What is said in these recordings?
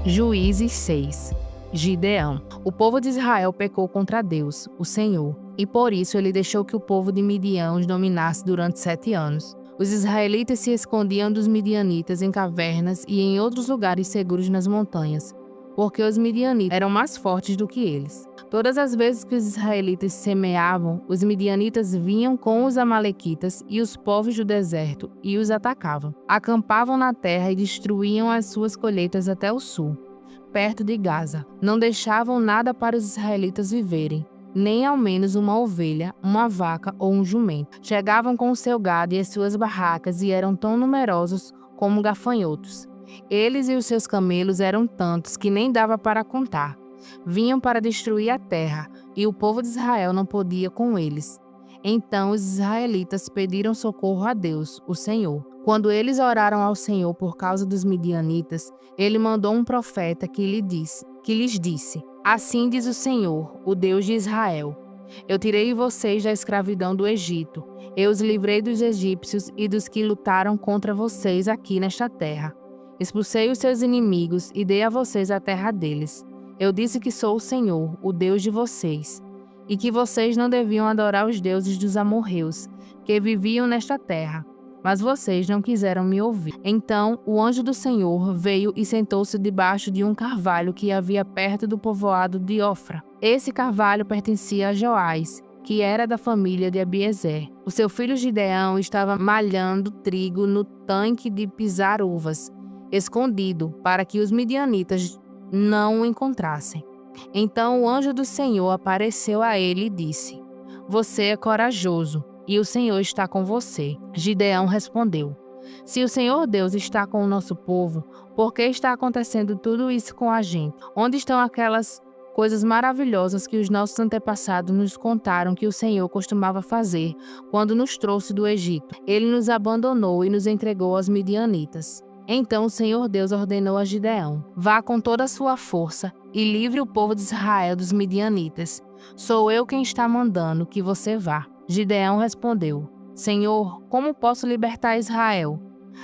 Juízes 6. Gideão. O povo de Israel pecou contra Deus, o Senhor, e por isso ele deixou que o povo de Midian os dominasse durante 7 anos. Os israelitas se escondiam dos midianitas em cavernas e em outros lugares seguros nas montanhas, porque os midianitas eram mais fortes do que eles. Todas as vezes que os israelitas semeavam, os midianitas vinham com os amalequitas e os povos do deserto e os atacavam. Acampavam na terra e destruíam as suas colheitas até o sul, perto de Gaza. Não deixavam nada para os israelitas viverem, nem ao menos uma ovelha, uma vaca ou um jumento. Chegavam com o seu gado e as suas barracas e eram tão numerosos como gafanhotos. Eles e os seus camelos eram tantos que nem dava para contar. Vinham para destruir a terra, e o povo de Israel não podia com eles. Então os israelitas pediram socorro a Deus, o Senhor. Quando eles oraram ao Senhor por causa dos midianitas, ele mandou um profeta que lhes disse: Assim diz o Senhor, o Deus de Israel: Eu tirei vocês da escravidão do Egito. Eu os livrei dos egípcios e dos que lutaram contra vocês aqui nesta terra. Expulsei os seus inimigos e dei a vocês a terra deles. Eu disse que sou o Senhor, o Deus de vocês, e que vocês não deviam adorar os deuses dos amorreus, que viviam nesta terra. Mas vocês não quiseram me ouvir. Então o anjo do Senhor veio e sentou-se debaixo de um carvalho que havia perto do povoado de Ofra. Esse carvalho pertencia a Joás, que era da família de Abiezer. O seu filho Gideão estava malhando trigo no tanque de pisar uvas, escondido, para que os midianitas não o encontrassem. Então o anjo do Senhor apareceu a ele e disse: Você é corajoso, e o Senhor está com você. Gideão respondeu: Se o Senhor Deus está com o nosso povo, por que está acontecendo tudo isso com a gente? Onde estão aquelas coisas maravilhosas que os nossos antepassados nos contaram que o Senhor costumava fazer quando nos trouxe do Egito? Ele nos abandonou e nos entregou aos midianitas. Então o Senhor Deus ordenou a Gideão: Vá com toda a sua força e livre o povo de Israel dos midianitas. Sou eu quem está mandando que você vá. Gideão respondeu: Senhor, como posso libertar Israel?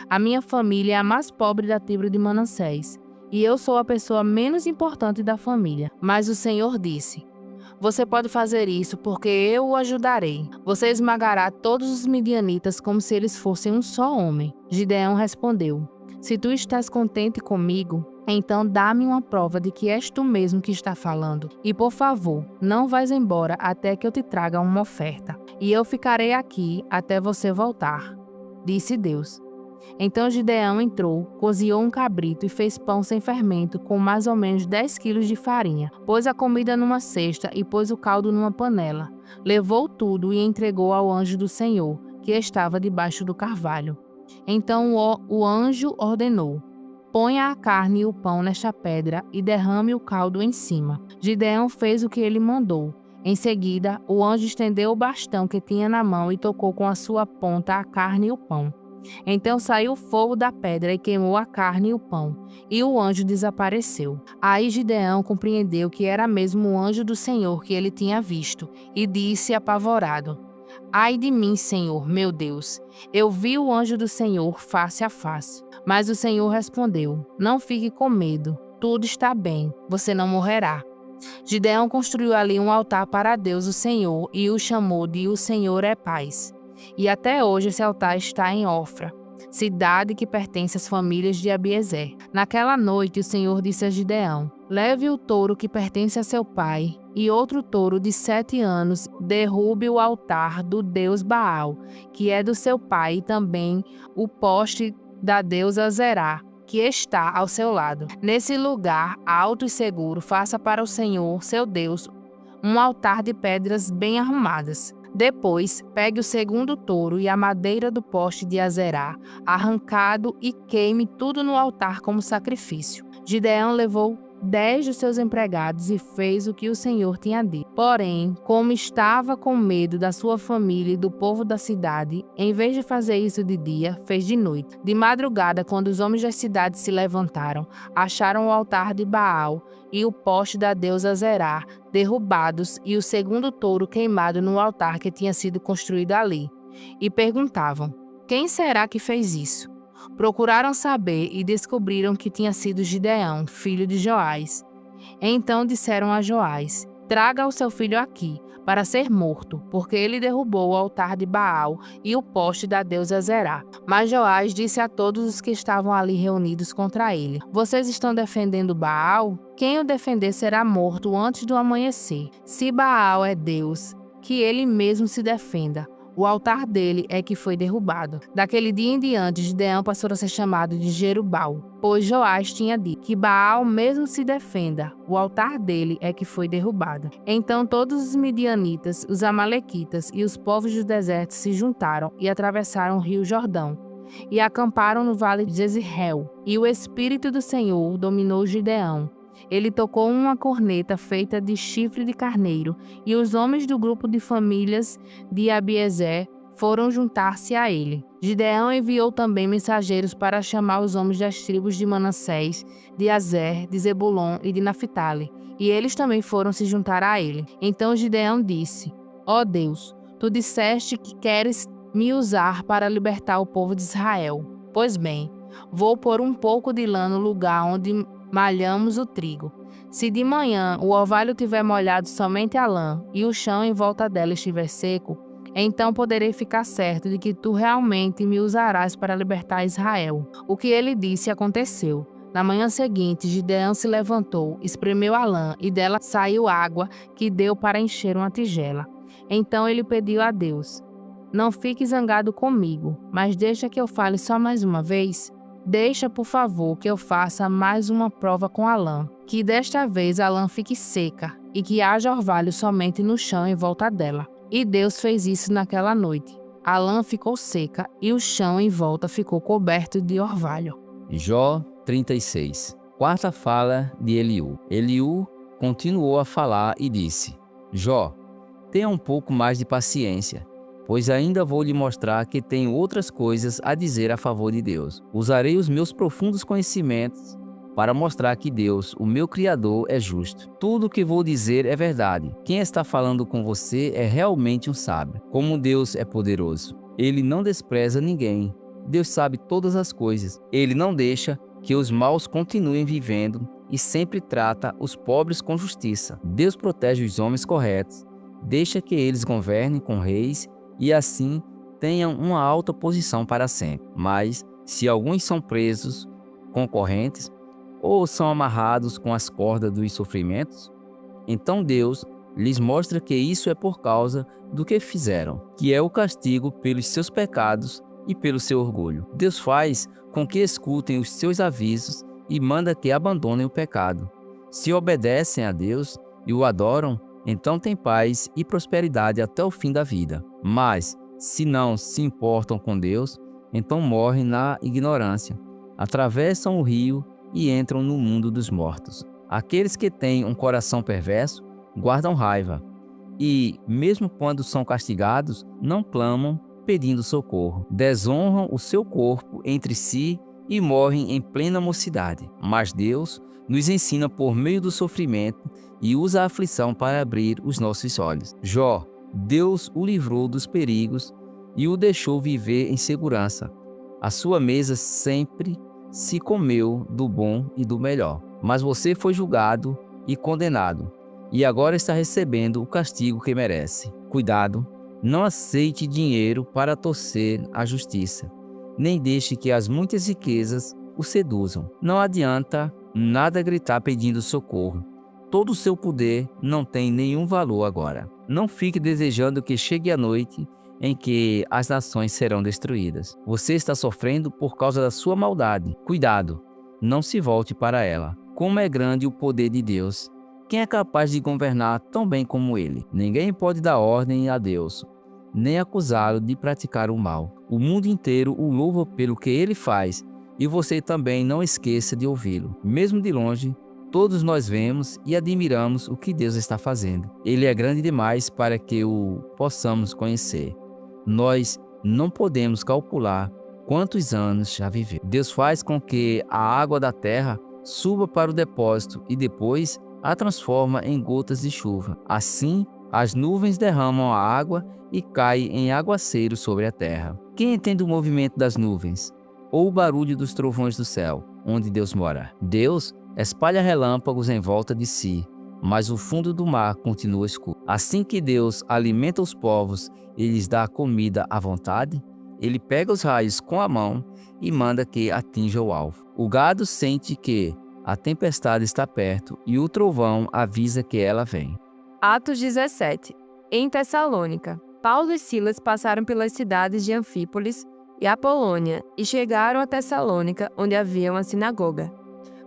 A minha família é a mais pobre da tribo de Manassés, e eu sou a pessoa menos importante da família. Mas o Senhor disse: Você pode fazer isso porque eu o ajudarei. Você esmagará todos os midianitas como se eles fossem um só homem. Gideão respondeu: Se tu estás contente comigo, então dá-me uma prova de que és tu mesmo que está falando. E por favor, não vais embora até que eu te traga uma oferta. E eu ficarei aqui até você voltar, disse Deus. Então Gideão entrou, cozinhou um cabrito e fez pão sem fermento com mais ou menos 10 quilos de farinha. Pôs a comida numa cesta e pôs o caldo numa panela. Levou tudo e entregou ao anjo do Senhor, que estava debaixo do carvalho. Então o anjo ordenou: Ponha a carne e o pão nesta pedra e derrame o caldo em cima. Gideão fez o que ele mandou. Em seguida, o anjo estendeu o bastão que tinha na mão e tocou com a sua ponta a carne e o pão. Então saiu fogo da pedra e queimou a carne e o pão, e o anjo desapareceu. Aí Gideão compreendeu que era mesmo o anjo do Senhor que ele tinha visto, e disse apavorado: Ai de mim, Senhor, meu Deus! Eu vi o anjo do Senhor face a face. Mas o Senhor respondeu: Não fique com medo, tudo está bem, você não morrerá. Gideão construiu ali um altar para Deus, o Senhor, e o chamou de O Senhor é Paz. E até hoje esse altar está em Ofra, cidade que pertence às famílias de Abiezer. Naquela noite o Senhor disse a Gideão: Leve o touro que pertence a seu pai e outro touro de 7 anos, derrube o altar do deus Baal, que é do seu pai, e também o poste da deusa Zerá, que está ao seu lado. Nesse lugar alto e seguro, faça para o Senhor, seu Deus, um altar de pedras bem arrumadas. Depois, pegue o segundo touro e a madeira do poste de Azerá, arrancado, e queime tudo no altar como sacrifício. Gideão levou 10 dos seus empregados e fez o que o Senhor tinha dito. Porém, como estava com medo da sua família e do povo da cidade, em vez de fazer isso de dia, fez de noite. De madrugada, quando os homens das cidades se levantaram, acharam o altar de Baal e o poste da deusa Zerá derrubados e o segundo touro queimado no altar que tinha sido construído ali. E perguntavam: Quem será que fez isso? Procuraram saber e descobriram que tinha sido Gideão, filho de Joás. Então disseram a Joás: traga o seu filho aqui, para ser morto, porque ele derrubou o altar de Baal e o poste da deusa Zerá. Mas Joás disse a todos os que estavam ali reunidos contra ele: vocês estão defendendo Baal? Quem o defender será morto antes do amanhecer. Se Baal é Deus, que ele mesmo se defenda. O altar dele é que foi derrubado. Daquele dia em diante, Gideão passou a ser chamado de Jerubal, pois Joás tinha dito que Baal mesmo se defenda. O altar dele é que foi derrubado. Então todos os midianitas, os amalequitas e os povos do deserto se juntaram e atravessaram o rio Jordão e acamparam no vale de Jezreel. E o Espírito do Senhor dominou Gideão. Ele tocou uma corneta feita de chifre de carneiro, e os homens do grupo de famílias de Abiezer foram juntar-se a ele. Gideão enviou também mensageiros para chamar os homens das tribos de Manassés, de Azer, de Zebulon e de Naphtali, e eles também foram se juntar a ele. Então Gideão disse: ó Deus, tu disseste que queres me usar para libertar o povo de Israel. Pois bem, vou pôr um pouco de lã no lugar onde malhamos o trigo. Se de manhã o orvalho tiver molhado somente a lã e o chão em volta dela estiver seco, então poderei ficar certo de que tu realmente me usarás para libertar Israel. O que ele disse aconteceu. Na manhã seguinte, Gideão se levantou, espremeu a lã e dela saiu água que deu para encher uma tigela. Então ele pediu a Deus: não fique zangado comigo, mas deixa que eu fale só mais uma vez. Deixa, por favor, que eu faça mais uma prova com a lã, que desta vez a lã fique seca e que haja orvalho somente no chão em volta dela. E Deus fez isso naquela noite. A lã ficou seca e o chão em volta ficou coberto de orvalho. Jó 36. Quarta fala de Eliú. Eliú continuou a falar e disse: Jó, tenha um pouco mais de paciência, pois ainda vou lhe mostrar que tenho outras coisas a dizer a favor de Deus. Usarei os meus profundos conhecimentos para mostrar que Deus, o meu Criador, é justo. Tudo o que vou dizer é verdade. Quem está falando com você é realmente um sábio. Como Deus é poderoso. Ele não despreza ninguém. Deus sabe todas as coisas. Ele não deixa que os maus continuem vivendo e sempre trata os pobres com justiça. Deus protege os homens corretos, deixa que eles governem com reis e assim tenham uma alta posição para sempre. Mas, se alguns são presos, concorrentes, ou são amarrados com as cordas dos sofrimentos, então Deus lhes mostra que isso é por causa do que fizeram, que é o castigo pelos seus pecados e pelo seu orgulho. Deus faz com que escutem os seus avisos e manda que abandonem o pecado. Se obedecem a Deus e o adoram, então tem paz e prosperidade até o fim da vida. Mas, se não se importam com Deus, então morrem na ignorância, atravessam o rio e entram no mundo dos mortos. Aqueles que têm um coração perverso guardam raiva e, mesmo quando são castigados, não clamam pedindo socorro. Desonram o seu corpo entre si e morrem em plena mocidade. Mas Deus nos ensina por meio do sofrimento e usa a aflição para abrir os nossos olhos. Jó, Deus o livrou dos perigos e o deixou viver em segurança. A sua mesa sempre se comeu do bom e do melhor. Mas você foi julgado e condenado, e agora está recebendo o castigo que merece. Cuidado, não aceite dinheiro para torcer a justiça, nem deixe que as muitas riquezas o seduzam. Não adianta nada gritar pedindo socorro. Todo o seu poder não tem nenhum valor agora. Não fique desejando que chegue a noite em que as nações serão destruídas. Você está sofrendo por causa da sua maldade. Cuidado, não se volte para ela. Como é grande o poder de Deus! Quem é capaz de governar tão bem como ele? Ninguém pode dar ordem a Deus, nem acusá-lo de praticar o mal. O mundo inteiro o louva pelo que ele faz, e você também não esqueça de ouvi-lo. Mesmo de longe, todos nós vemos e admiramos o que Deus está fazendo. Ele é grande demais para que o possamos conhecer. Nós não podemos calcular quantos anos já viveu. Deus faz com que a água da terra suba para o depósito e depois a transforma em gotas de chuva. Assim, as nuvens derramam a água e caem em aguaceiro sobre a terra. Quem entende o movimento das nuvens? ou o barulho dos trovões do céu, onde Deus mora. Deus espalha relâmpagos em volta de si, mas o fundo do mar continua escuro. Assim que Deus alimenta os povos e lhes dá comida à vontade, ele pega os raios com a mão e manda que atinja o alvo. O gado sente que a tempestade está perto e o trovão avisa que ela vem. Atos 17. Em Tessalônica, Paulo e Silas passaram pelas cidades de Anfípolis e Apolônia e chegaram a Tessalônica, onde havia uma sinagoga.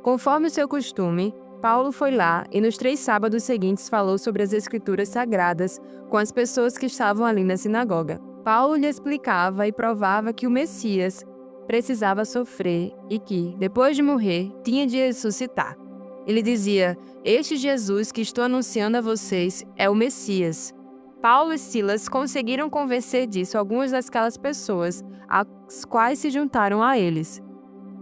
Conforme o seu costume, Paulo foi lá e nos 3 sábados seguintes falou sobre as Escrituras Sagradas com as pessoas que estavam ali na sinagoga. Paulo lhe explicava e provava que o Messias precisava sofrer e que, depois de morrer, tinha de ressuscitar. Ele dizia: "Este Jesus que estou anunciando a vocês é o Messias." Paulo e Silas conseguiram convencer disso algumas daquelas pessoas, as quais se juntaram a eles.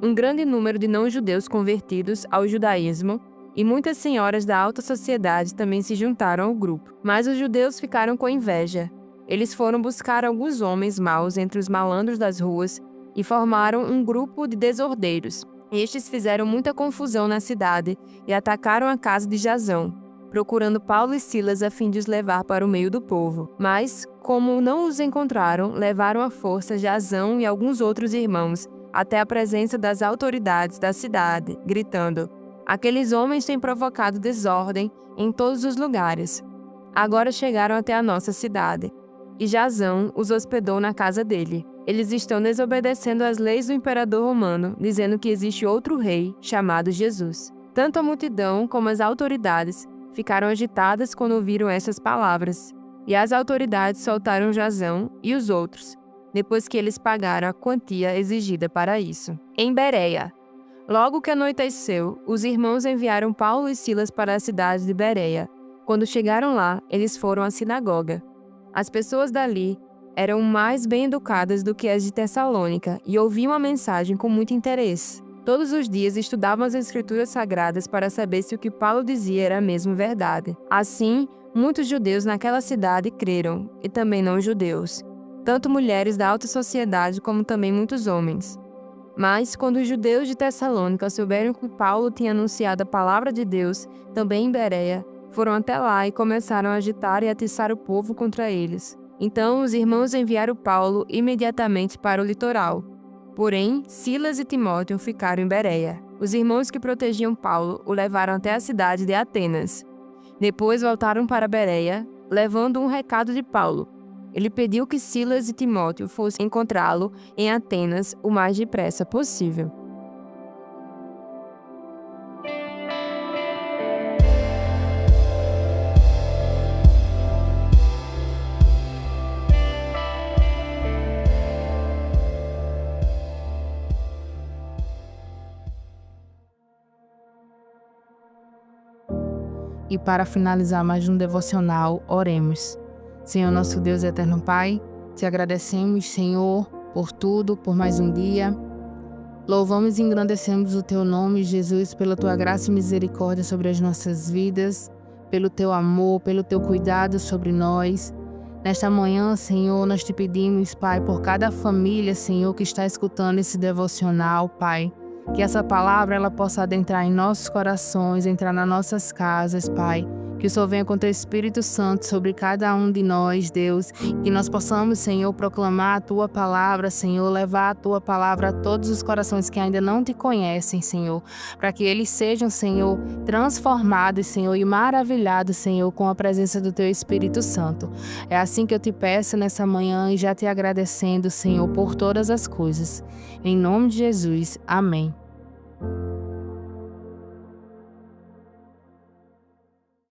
Um grande número de não-judeus convertidos ao judaísmo e muitas senhoras da alta sociedade também se juntaram ao grupo. Mas os judeus ficaram com inveja. Eles foram buscar alguns homens maus entre os malandros das ruas e formaram um grupo de desordeiros. Estes fizeram muita confusão na cidade e atacaram a casa de Jasão, procurando Paulo e Silas a fim de os levar para o meio do povo. Mas, como não os encontraram, levaram à força Jasão e alguns outros irmãos até a presença das autoridades da cidade, gritando: "Aqueles homens têm provocado desordem em todos os lugares. Agora chegaram até a nossa cidade." E Jasão os hospedou na casa dele. Eles estão desobedecendo às leis do imperador romano, dizendo que existe outro rei chamado Jesus. Tanto a multidão como as autoridades ficaram agitadas quando ouviram essas palavras, e as autoridades soltaram Jasão e os outros, depois que eles pagaram a quantia exigida para isso. Em Bereia. Logo que anoiteceu, os irmãos enviaram Paulo e Silas para a cidade de Bereia. Quando chegaram lá, eles foram à sinagoga. As pessoas dali eram mais bem educadas do que as de Tessalônica e ouviam a mensagem com muito interesse. Todos os dias estudavam as Escrituras Sagradas para saber se o que Paulo dizia era mesmo verdade. Assim, muitos judeus naquela cidade creram, e também não-judeus, tanto mulheres da alta sociedade como também muitos homens. Mas, quando os judeus de Tessalônica souberam que Paulo tinha anunciado a palavra de Deus, também em Bereia, foram até lá e começaram a agitar e atiçar o povo contra eles. Então, os irmãos enviaram Paulo imediatamente para o litoral. Porém, Silas e Timóteo ficaram em Bereia. Os irmãos que protegiam Paulo o levaram até a cidade de Atenas. Depois voltaram para Bereia, levando um recado de Paulo. Ele pediu que Silas e Timóteo fossem encontrá-lo em Atenas o mais depressa possível. E para finalizar mais um devocional, oremos. Senhor, nosso Deus e eterno Pai, te agradecemos, Senhor, por tudo, por mais um dia. Louvamos e engrandecemos o teu nome, Jesus, pela tua graça e misericórdia sobre as nossas vidas, pelo teu amor, pelo teu cuidado sobre nós. Nesta manhã, Senhor, nós te pedimos, Pai, por cada família, Senhor, que está escutando esse devocional, Pai, que essa palavra ela possa adentrar em nossos corações, entrar nas nossas casas, Pai. Que o Senhor venha com teu Espírito Santo sobre cada um de nós, Deus. Que nós possamos, Senhor, proclamar a tua palavra, Senhor, levar a tua palavra a todos os corações que ainda não te conhecem, Senhor. Para que eles sejam, Senhor, transformados, Senhor, e maravilhados, Senhor, com a presença do teu Espírito Santo. É assim que eu te peço nessa manhã e já te agradecendo, Senhor, por todas as coisas. Em nome de Jesus. Amém.